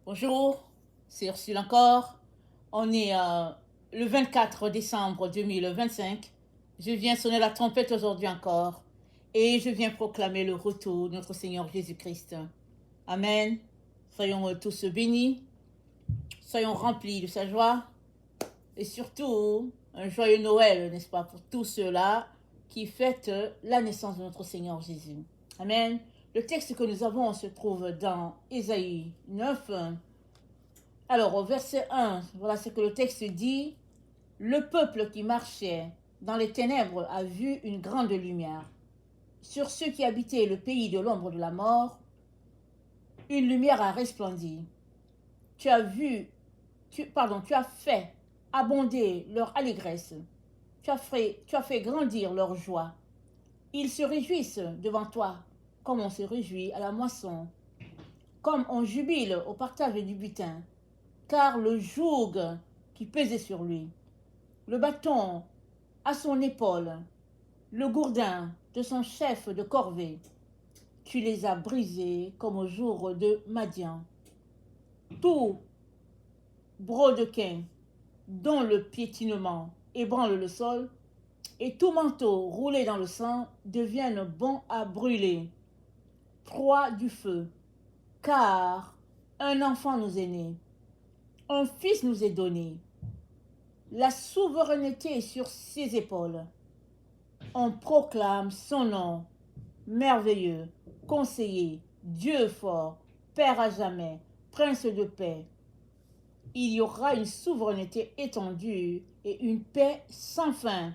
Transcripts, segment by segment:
Bonjour, c'est Ursule encore. On est le 24 décembre 2025. Je viens sonner la trompette aujourd'hui encore et je viens proclamer le retour de notre Seigneur Jésus-Christ. Amen. Soyons tous bénis, soyons remplis de sa joie et surtout un joyeux Noël, n'est-ce pas, pour tous ceux-là qui fêtent la naissance de notre Seigneur Jésus. Amen. Le texte que nous avons se trouve dans Ésaïe 9. Alors, au verset 1, voilà ce que le texte dit. Le peuple qui marchait dans les ténèbres a vu une grande lumière. Sur ceux qui habitaient le pays de l'ombre de la mort, une lumière a resplendi. Tu as fait abonder leur allégresse. Tu as fait grandir leur joie. Ils se réjouissent devant toi, comme on se réjouit à la moisson, comme on jubile au partage du butin, car le joug qui pesait sur lui, le bâton à son épaule, le gourdin de son chef de corvée, tu les as brisés comme au jour de Madian. Tout brodequin dont le piétinement ébranle le sol, et tout manteau roulé dans le sang deviennent bons à brûler. Proie du feu, car un enfant nous est né, un fils nous est donné. La souveraineté est sur ses épaules. On proclame son nom, merveilleux, conseiller, Dieu fort, Père à jamais, Prince de paix. Il y aura une souveraineté étendue et une paix sans fin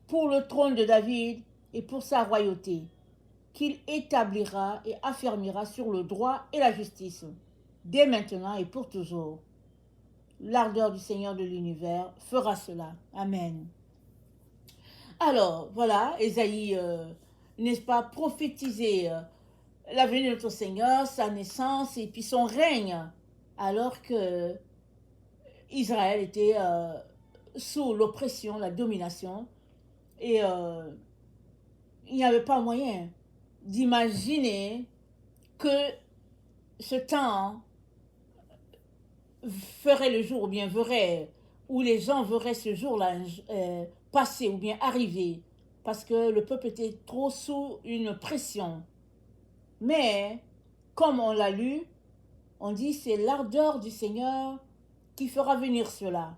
pour le trône de David et pour sa royauté, qu'il établira et affermira sur le droit et la justice, dès maintenant et pour toujours. L'ardeur du Seigneur de l'univers fera cela. Amen. Alors, voilà, Ésaïe, n'est-ce pas, prophétisé la venue de notre Seigneur, sa naissance et puis son règne, alors que Israël était sous l'oppression, la domination, et il n'y avait pas moyen d'imaginer que ce temps ferait le jour, ou bien verrait, où les gens verraient ce jour-là passer ou bien arriver, parce que le peuple était trop sous une pression. Mais, comme on l'a lu, on dit c'est l'ardeur du Seigneur qui fera venir cela.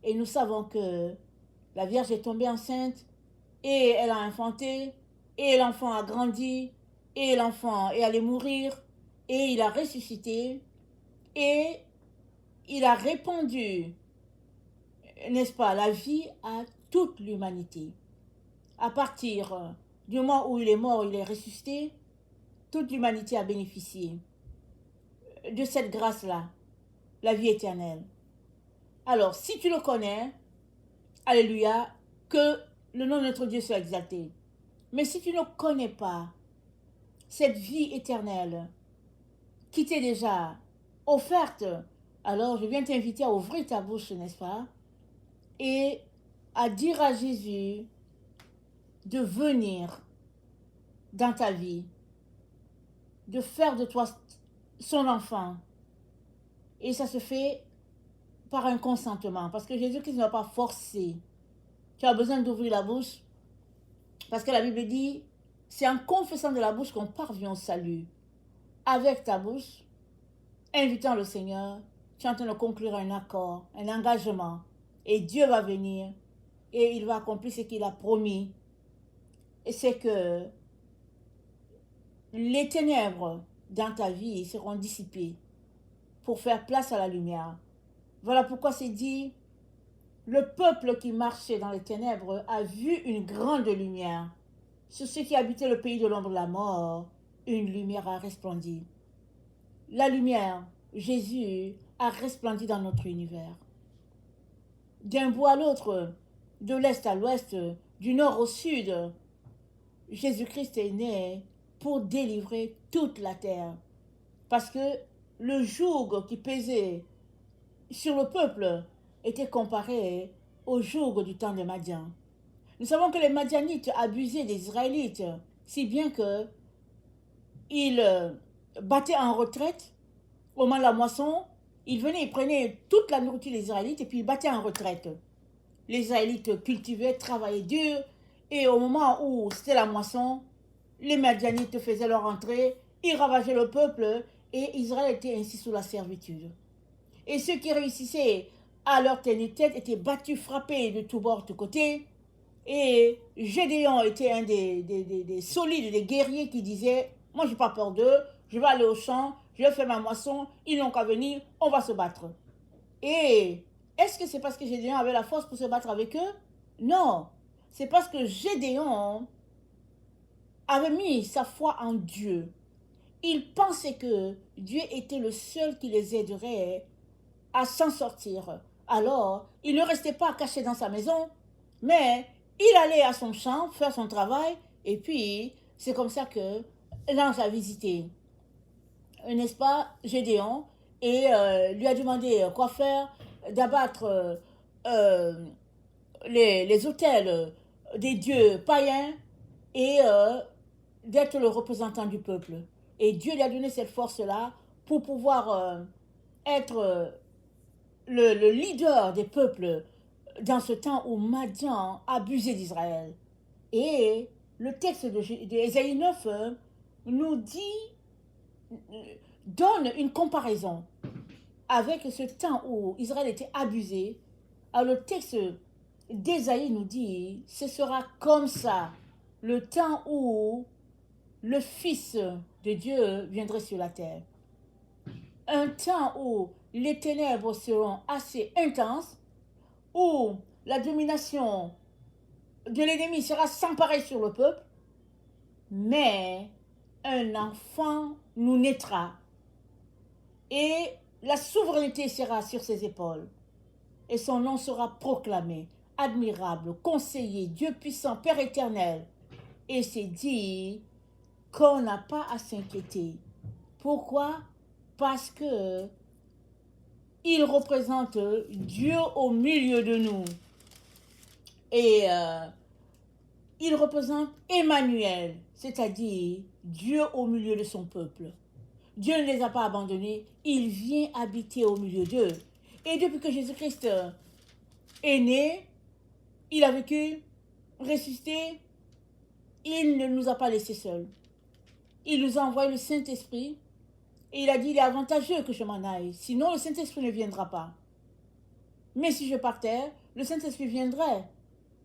Et nous savons que la Vierge est tombée enceinte et elle a enfanté et l'enfant a grandi et l'enfant est allé mourir et il a ressuscité et il a répandu, n'est-ce pas, la vie à toute l'humanité. À partir du moment où il est mort, il est ressuscité, toute l'humanité a bénéficié de cette grâce-là, la vie éternelle. Alors, si tu le connais, alléluia, que le nom de notre Dieu soit exalté. Mais si tu ne connais pas cette vie éternelle qui t'est déjà offerte, alors je viens t'inviter à ouvrir ta bouche, n'est-ce pas, et à dire à Jésus de venir dans ta vie, de faire de toi son enfant. Et ça se fait par un consentement, parce que Jésus-Christ ne va pas forcer. Tu as besoin d'ouvrir la bouche, parce que la Bible dit, c'est en confessant de la bouche qu'on parvient au salut. Avec ta bouche, invitant le Seigneur, tu es en train de conclure un accord, un engagement. Et Dieu va venir et il va accomplir ce qu'il a promis. Et c'est que les ténèbres dans ta vie seront dissipées pour faire place à la lumière. Voilà pourquoi c'est dit, le peuple qui marchait dans les ténèbres a vu une grande lumière. Sur ceux qui habitaient le pays de l'ombre de la mort, une lumière a resplendi. La lumière, Jésus, a resplendi dans notre univers. D'un bout à l'autre, de l'est à l'ouest, du nord au sud, Jésus-Christ est né pour délivrer toute la terre. Parce que le joug qui pesait sur le peuple était comparé au joug du temps de Madian. Nous savons que les Madianites abusaient des Israélites, si bien qu'ils battaient en retraite au moment de la moisson, il venait, il prenait toute la nourriture des Israélites et puis il battait en retraite. Les Israélites cultivaient, travaillaient dur, et au moment où c'était la moisson, les Madianites faisaient leur entrée, ils ravageaient le peuple, et Israël était ainsi sous la servitude. Et ceux qui réussissaient à leur tenir tête étaient battus, frappés de tous bords, de tous côtés. Et Gédéon était un des solides, des guerriers qui disaient, moi j'ai pas peur d'eux, je vais aller au champ, je vais faire ma moisson, ils n'ont qu'à venir, on va se battre. Et est-ce que c'est parce que Gédéon avait la force pour se battre avec eux? Non, c'est parce que Gédéon avait mis sa foi en Dieu. Il pensait que Dieu était le seul qui les aiderait à s'en sortir. Alors, il ne restait pas caché dans sa maison, mais il allait à son champ faire son travail, et puis c'est comme ça que l'ange a visité, n'est-ce pas, Gédéon, et lui a demandé quoi faire, d'abattre euh, les autels des dieux païens et d'être le représentant du peuple. Et Dieu lui a donné cette force-là pour pouvoir être le leader des peuples dans ce temps où Madian abusait d'Israël. Et le texte d'Ésaïe 9 nous dit, donne une comparaison avec ce temps où Israël était abusé. Alors le texte d'Ésaïe nous dit, ce sera comme ça, le temps où le Fils de Dieu viendrait sur la terre. Un temps où les ténèbres seront assez intenses, où la domination de l'ennemi sera sans pareil sur le peuple, mais un enfant nous naîtra et la souveraineté sera sur ses épaules et son nom sera proclamé, admirable, conseiller, Dieu puissant, Père éternel. Et c'est dit qu'on n'a pas à s'inquiéter. Pourquoi? Parce que il représente Dieu au milieu de nous. Et il représente Emmanuel, c'est-à-dire Dieu au milieu de son peuple. Dieu ne les a pas abandonnés, il vient habiter au milieu d'eux. Et depuis que Jésus-Christ est né, il a vécu, ressuscité, il ne nous a pas laissés seuls. Il nous a envoyé le Saint-Esprit et il a dit, il est avantageux que je m'en aille, sinon le Saint-Esprit ne viendra pas. Mais si je partais, le Saint-Esprit viendrait.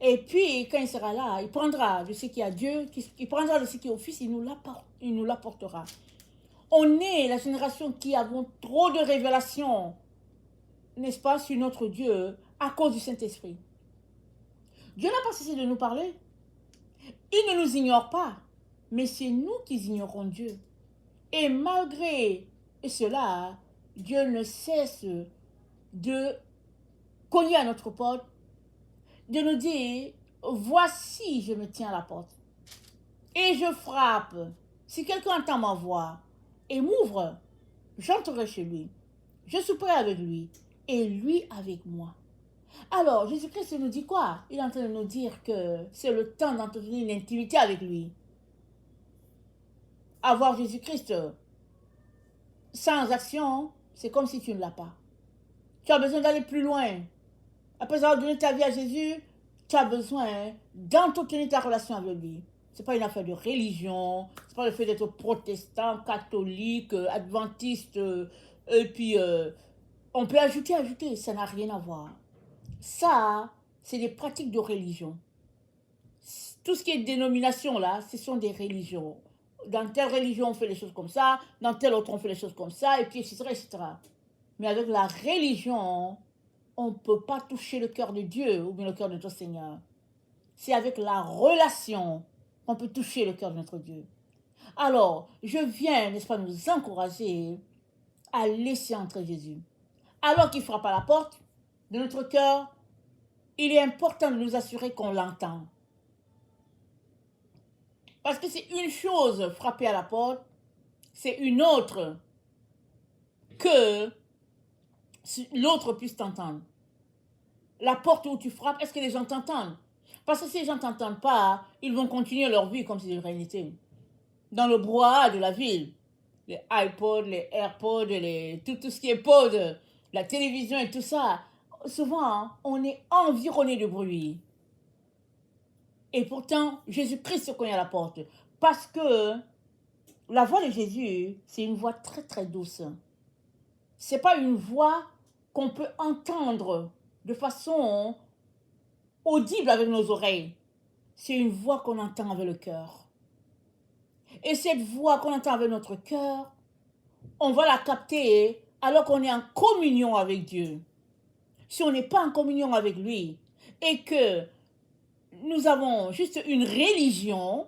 Et puis, quand il sera là, il prendra de ce qui est à Dieu, il prendra de ce qui est au Fils, il nous l'apportera. On est la génération qui avons trop de révélations, n'est-ce pas, sur notre Dieu, à cause du Saint-Esprit. Dieu n'a pas cessé de nous parler. Il ne nous ignore pas, mais c'est nous qui ignorons Dieu. Et malgré cela, Dieu ne cesse de cogner à notre porte, de nous dire, voici, je me tiens à la porte. Et je frappe. Si quelqu'un entend ma voix et m'ouvre, j'entrerai chez lui. Je souperai avec lui et lui avec moi. Alors, Jésus-Christ nous dit quoi? Il est en train de nous dire que c'est le temps d'entretenir une intimité avec lui. Avoir Jésus-Christ sans action, c'est comme si tu ne l'as pas. Tu as besoin d'aller plus loin. Après avoir donné ta vie à Jésus, tu as besoin d'entretenir ta relation avec lui. Ce n'est pas une affaire de religion, ce n'est pas le fait d'être protestant, catholique, adventiste, et puis on peut ajouter, ça n'a rien à voir. Ça, c'est des pratiques de religion. Tout ce qui est dénomination là, ce sont des religions. Dans telle religion, on fait les choses comme ça, dans telle autre, on fait les choses comme ça, et puis etc., etc. Mais avec la religion, on ne peut pas toucher le cœur de Dieu ou bien le cœur de notre Seigneur. C'est avec la relation qu'on peut toucher le cœur de notre Dieu. Alors, je viens, n'est-ce pas, nous encourager à laisser entrer Jésus. Alors qu'il frappe à la porte de notre cœur, il est important de nous assurer qu'on l'entend. Parce que c'est une chose frapper à la porte, c'est une autre que l'autre puisse t'entendre. La porte où tu frappes, est-ce que les gens t'entendent? Parce que si les gens ne t'entendent pas, ils vont continuer leur vie comme si de rien n'était. Dans le brouhaha de la ville, les iPods, les AirPods, tout ce qui est pod, la télévision et tout ça, souvent, hein, on est environné de bruit. Et pourtant, Jésus-Christ se connaît à la porte. Parce que la voix de Jésus, c'est une voix très très douce. Ce n'est pas une voix qu'on peut entendre de façon audible avec nos oreilles. C'est une voix qu'on entend avec le cœur. Et cette voix qu'on entend avec notre cœur, on va la capter alors qu'on est en communion avec Dieu. Si on n'est pas en communion avec lui et que nous avons juste une religion,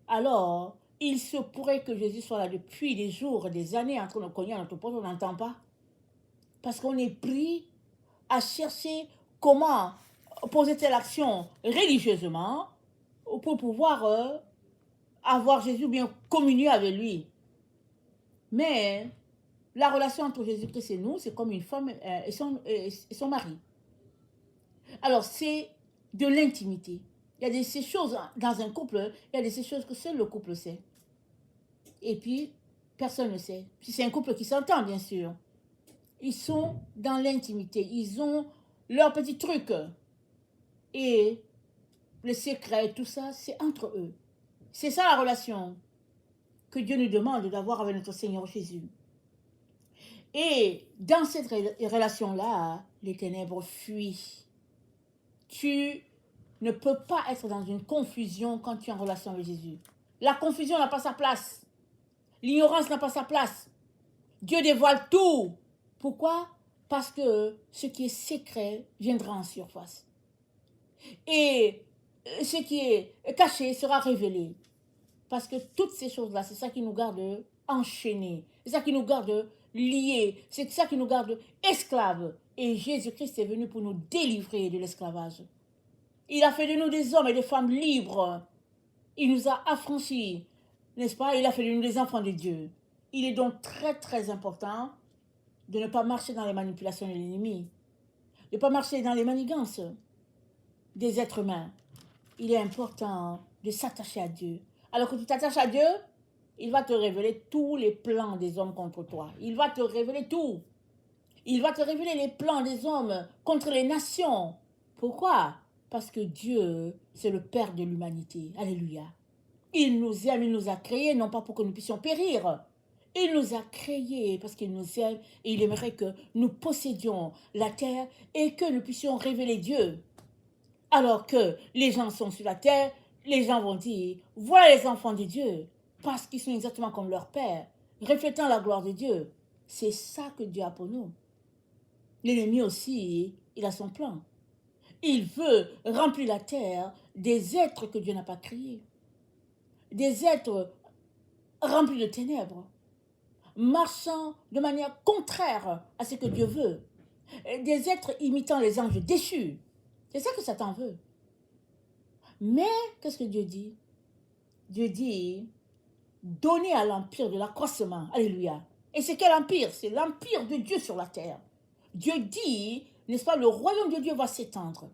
alors il se pourrait que Jésus soit là depuis des jours, des années en train de cogner à notre porte, on n'entend pas. Parce qu'on est pris à chercher comment poser telle action religieusement pour pouvoir avoir Jésus bien communier avec lui. Mais la relation entre Jésus-Christ et nous, c'est comme une femme et son mari. Alors, c'est de l'intimité. Il y a ces choses dans un couple, il y a ces choses que seul le couple sait. Et puis, personne ne sait. Si c'est un couple qui s'entend, bien sûr. Ils sont dans l'intimité. Ils ont leurs petits trucs. Et les secrets, tout ça, c'est entre eux. C'est ça la relation que Dieu nous demande d'avoir avec notre Seigneur Jésus. Et dans cette relation-là, les ténèbres fuient. Tu ne peux pas être dans une confusion quand tu es en relation avec Jésus. La confusion n'a pas sa place. L'ignorance n'a pas sa place. Dieu dévoile tout. Pourquoi? Parce que ce qui est secret viendra en surface. Et ce qui est caché sera révélé. Parce que toutes ces choses-là, c'est ça qui nous garde enchaînés. C'est ça qui nous garde liés. C'est ça qui nous garde esclaves. Et Jésus-Christ est venu pour nous délivrer de l'esclavage. Il a fait de nous des hommes et des femmes libres. Il nous a affranchis, n'est-ce pas? Il a fait de nous des enfants de Dieu. Il est donc très très important de ne pas marcher dans les manipulations de l'ennemi, de ne pas marcher dans les manigances des êtres humains. Il est important de s'attacher à Dieu. Alors que tu t'attaches à Dieu, il va te révéler tous les plans des hommes contre toi. Il va te révéler tout. Il va te révéler les plans des hommes contre les nations. Pourquoi? Parce que Dieu, c'est le Père de l'humanité. Alléluia. Il nous aime, il nous a créés, non pas pour que nous puissions périr. Il nous a créés parce qu'il nous aime et il aimerait que nous possédions la terre et que nous puissions révéler Dieu. Alors que les gens sont sur la terre, les gens vont dire, voilà les enfants de Dieu, parce qu'ils sont exactement comme leur Père, reflétant la gloire de Dieu. C'est ça que Dieu a pour nous. L'ennemi aussi, il a son plan. Il veut remplir la terre des êtres que Dieu n'a pas créés. Des êtres remplis de ténèbres, marchant de manière contraire à ce que Dieu veut. Des êtres imitant les anges déchus. C'est ça que Satan veut. Mais, qu'est-ce que Dieu dit? Dieu dit, donnez à l'empire de l'accroissement. Alléluia. Et c'est quel empire? C'est l'empire de Dieu sur la terre. Dieu dit, n'est-ce pas, le royaume de Dieu va s'étendre.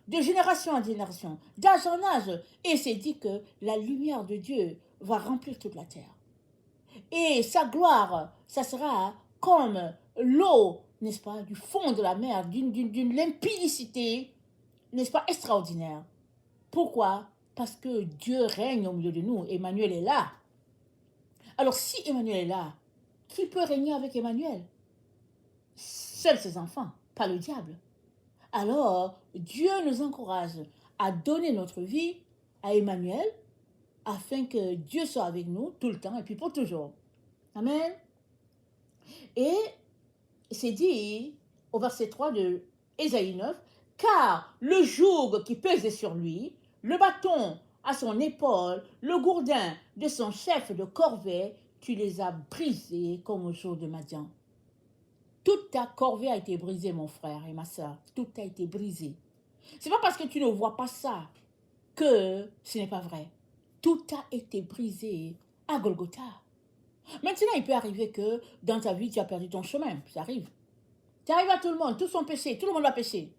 De génération en génération, d'âge en âge. Et c'est dit que la lumière de Dieu va remplir toute la terre. Et sa gloire, ça sera comme l'eau, n'est-ce pas, du fond de la mer, d'une limpidité, n'est-ce pas, extraordinaire. Pourquoi? Parce que Dieu règne au milieu de nous. Emmanuel est là. Alors si Emmanuel est là, qui peut régner avec Emmanuel? Seuls ses enfants, pas le diable. Alors, Dieu nous encourage à donner notre vie à Emmanuel afin que Dieu soit avec nous tout le temps et puis pour toujours. Amen. Et c'est dit au verset 3 de Ésaïe 9, car le joug qui pesait sur lui, le bâton à son épaule, le gourdin de son chef de corvée, tu les as brisés comme au jour de Madian. Toute ta corvée a été brisée, mon frère et ma soeur. Tout a été brisé. C'est pas parce que tu ne vois pas ça que ce n'est pas vrai. Tout a été brisé à Golgotha. Maintenant, il peut arriver que dans ta vie, tu as perdu ton chemin. Ça arrive. Ça arrive à tout le monde. Tous sont péchés. Tout le monde a péché.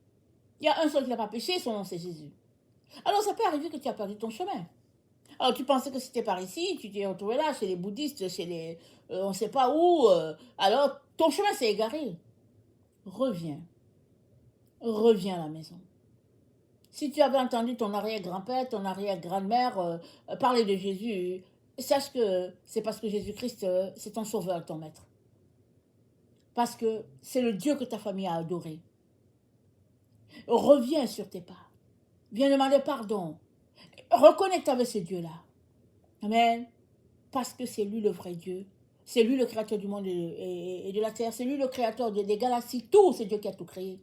Il y a un seul qui n'a pas péché, son nom c'est Jésus. Alors, ça peut arriver que tu as perdu ton chemin. Alors, tu pensais que c'était par ici, tu t'es retrouvé là, chez les bouddhistes, chez les... on ne sait pas où. Alors, ton chemin s'est égaré. Reviens. Reviens à la maison. Si tu avais entendu ton arrière-grand-père, ton arrière-grand-mère parler de Jésus, sache que c'est parce que Jésus-Christ, c'est ton sauveur, ton maître. Parce que c'est le Dieu que ta famille a adoré. Reviens sur tes pas. Viens demander pardon. Reconnecte avec ce Dieu-là. Amen. Parce que c'est lui le vrai Dieu. C'est lui le créateur du monde et de la terre. C'est lui le créateur des galaxies. Tout, c'est Dieu qui a tout créé.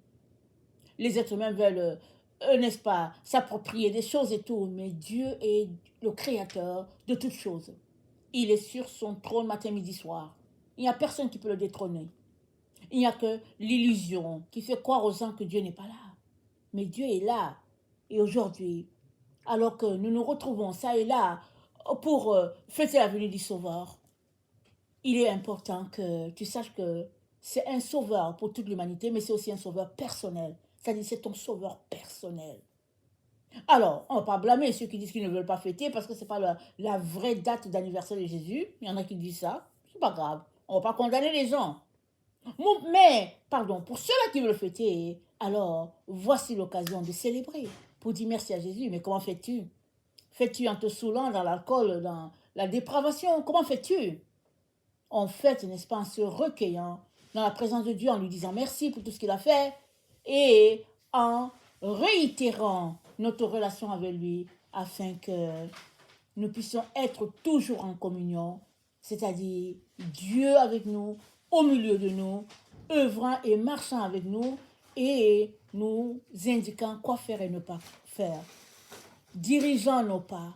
Les êtres humains veulent, n'est-ce pas, s'approprier des choses et tout. Mais Dieu est le créateur de toutes choses. Il est sur son trône matin, midi, soir. Il n'y a personne qui peut le détrôner. Il n'y a que l'illusion qui fait croire aux gens que Dieu n'est pas là. Mais Dieu est là. Et aujourd'hui, alors que nous nous retrouvons ça et là pour fêter la venue du Sauveur, il est important que tu saches que c'est un sauveur pour toute l'humanité, mais c'est aussi un sauveur personnel. C'est-à-dire c'est ton sauveur personnel. Alors, on ne va pas blâmer ceux qui disent qu'ils ne veulent pas fêter parce que ce n'est pas la vraie date d'anniversaire de Jésus. Il y en a qui disent ça. C'est pas grave. On ne va pas condamner les gens. Mais, pardon, pour ceux-là qui veulent fêter, alors voici l'occasion de célébrer pour dire merci à Jésus. Mais comment fais-tu? Fais-tu en te saoulant dans l'alcool, dans la dépravation? Comment fais-tu? En fait, n'est-ce pas, en se recueillant dans la présence de Dieu, en lui disant merci pour tout ce qu'il a fait et en réitérant notre relation avec lui afin que nous puissions être toujours en communion, c'est-à-dire Dieu avec nous, au milieu de nous, œuvrant et marchant avec nous et nous indiquant quoi faire et ne pas faire, dirigeant nos pas,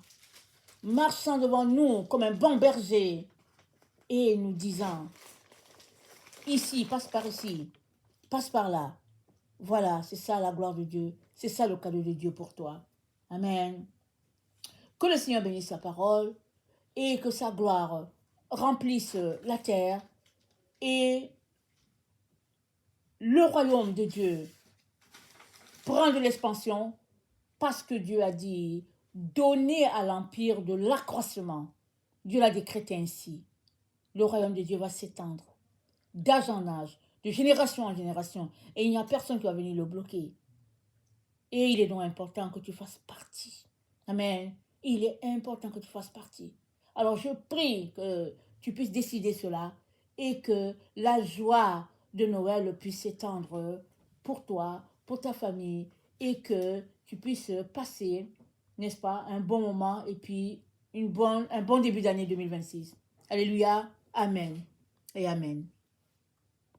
marchant devant nous comme un bon berger et nous disant ici, passe par là. Voilà, c'est ça la gloire de Dieu, c'est ça le cadeau de Dieu pour toi. Amen. Que le Seigneur bénisse sa parole et que sa gloire remplisse la terre et le royaume de Dieu prend de l'expansion parce que Dieu a dit donner à l'empire de l'accroissement. Dieu l'a décrété ainsi. Le royaume de Dieu va s'étendre d'âge en âge, de génération en génération, et il n'y a personne qui va venir le bloquer. Et il est donc important que tu fasses partie. Amen. Il est important que tu fasses partie. Alors je prie que tu puisses décider cela et que la joie de Noël puisse s'étendre pour toi, pour ta famille, et que tu puisses passer, n'est-ce pas, un bon moment et puis un bon début d'année 2026. Alléluia. Amen et amen.